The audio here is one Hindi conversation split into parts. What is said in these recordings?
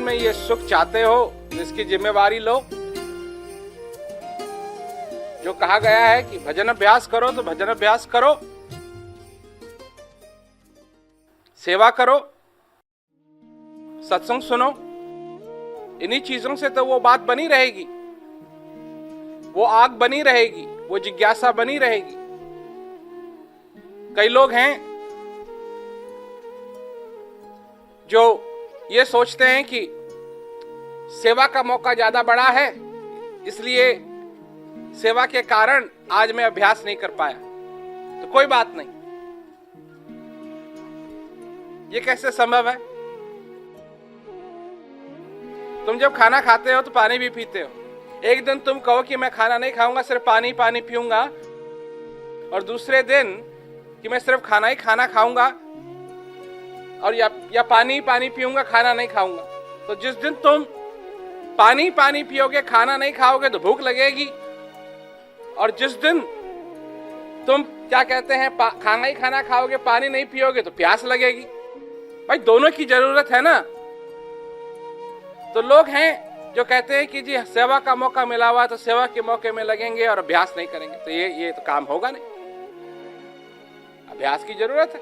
में ये सुख चाहते हो तो इसकी जिम्मेवारी लो। जो कहा गया है कि भजन अभ्यास करो तो भजन अभ्यास करो, सेवा करो, सत्संग सुनो। इन्हीं चीजों से तो वो बात बनी रहेगी, वो आग बनी रहेगी, वो जिज्ञासा बनी रहेगी। कई लोग हैं जो ये सोचते हैं कि सेवा का मौका ज्यादा बड़ा है, इसलिए सेवा के कारण आज मैं अभ्यास नहीं कर पाया। तो कोई बात नहीं, ये कैसे संभव है? तुम जब खाना खाते हो तो पानी भी पीते हो। एक दिन तुम कहो कि मैं खाना नहीं खाऊंगा, सिर्फ पानी पानी पीऊंगा, और दूसरे दिन कि मैं सिर्फ खाना ही खाना खाऊंगा और या पानी पानी पीऊंगा, खाना नहीं खाऊंगा। तो जिस दिन तुम पानी पानी पियोगे, खाना नहीं खाओगे तो भूख लगेगी, और जिस दिन तुम क्या कहते हैं खाना ही खाना खाओगे, पानी नहीं पियोगे तो प्यास लगेगी। भाई दोनों की जरूरत है ना। तो लोग हैं जो कहते हैं कि जी सेवा का मौका मिला हुआ तो सेवा के मौके में लगेंगे और अभ्यास नहीं करेंगे, तो ये तो काम होगा नहीं। अभ्यास की जरूरत है,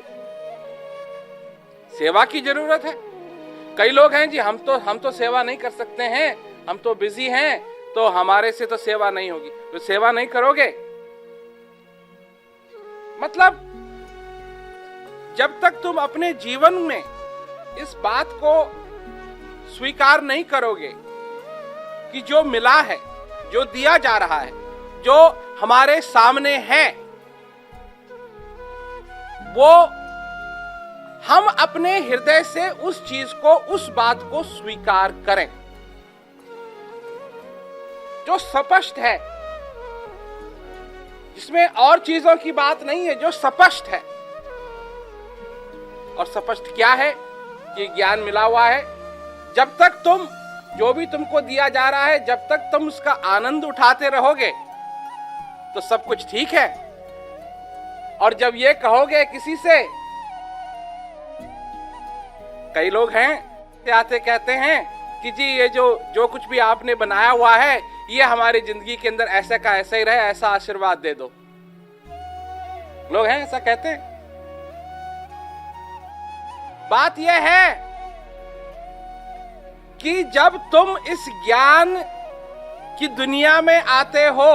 सेवा की जरूरत है। कई लोग हैं जी हम तो सेवा नहीं कर सकते हैं, हम तो बिजी हैं, तो हमारे से तो सेवा नहीं होगी। तो सेवा नहीं करोगे मतलब जब तक तुम अपने जीवन में इस बात को स्वीकार नहीं करोगे कि जो मिला है, जो दिया जा रहा है, जो हमारे सामने है, वो हम अपने हृदय से उस चीज को, उस बात को स्वीकार करें जो स्पष्ट है, जिसमें और चीजों की बात नहीं है, जो स्पष्ट है। और स्पष्ट क्या है? कि ज्ञान मिला हुआ है। जब तक तुम जो भी तुमको दिया जा रहा है, जब तक तुम उसका आनंद उठाते रहोगे तो सब कुछ ठीक है। और जब ये कहोगे किसी से, कई लोग हैं आते कहते हैं कि जी ये जो कुछ भी आपने बनाया हुआ है, ये हमारी जिंदगी के अंदर ऐसे का ऐसा ही रहे, ऐसा आशीर्वाद दे दो। लोग हैं ऐसा कहते हैं। बात यह है कि जब तुम इस ज्ञान की दुनिया में आते हो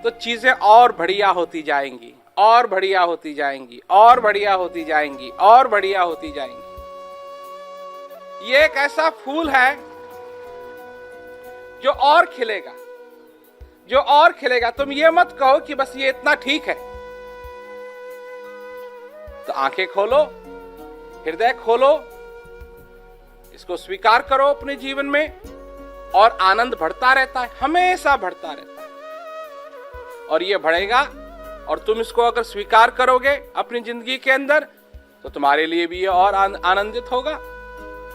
तो चीजें और बढ़िया होती जाएंगी, और बढ़िया होती जाएंगी, और बढ़िया होती जाएंगी, और बढ़िया होती जाएंगी। ये एक ऐसा फूल है जो और खिलेगा, जो और खिलेगा। तुम ये मत कहो कि बस ये इतना ठीक है। तो आंखें खोलो, हृदय खोलो, इसको स्वीकार करो अपने जीवन में, और आनंद बढ़ता रहता है, हमेशा बढ़ता रहता है। और ये बढ़ेगा, और तुम इसको अगर स्वीकार करोगे अपनी जिंदगी के अंदर तो तुम्हारे लिए भी ये और आनंदित होगा,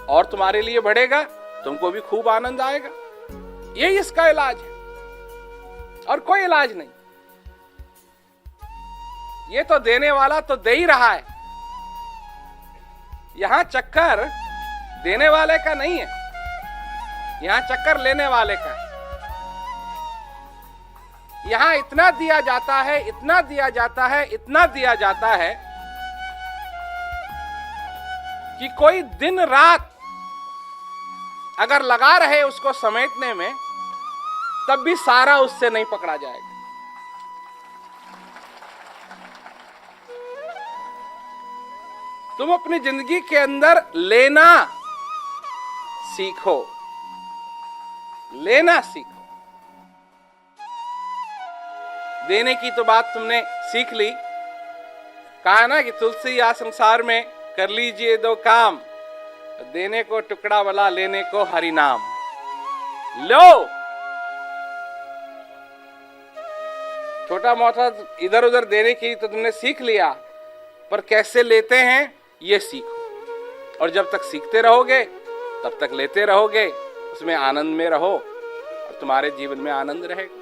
और तुम्हारे लिए बढ़ेगा, तुमको भी खूब आनंद आएगा। यही इसका इलाज है, और कोई इलाज नहीं। ये तो देने वाला तो दे ही रहा है। यहां चक्कर देने वाले का नहीं है, यहां चक्कर लेने वाले का है। यहां इतना दिया जाता है, इतना दिया जाता है, इतना दिया जाता है कि कोई दिन रात अगर लगा रहे उसको समेटने में, तब भी सारा उससे नहीं पकड़ा जाएगा। तुम अपनी जिंदगी के अंदर लेना सीखो, लेना सीखो। देने की तो बात तुमने सीख ली। कहा ना कि तुलसी या संसार में कर लीजिए दो काम, देने को टुकड़ा वाला, लेने को हरि नाम। लो, छोटा मोटा इधर उधर देने की तो तुमने सीख लिया, पर कैसे लेते हैं ये सीखो। और जब तक सीखते रहोगे तब तक लेते रहोगे, उसमें आनंद में रहो और तुम्हारे जीवन में आनंद रहेगा।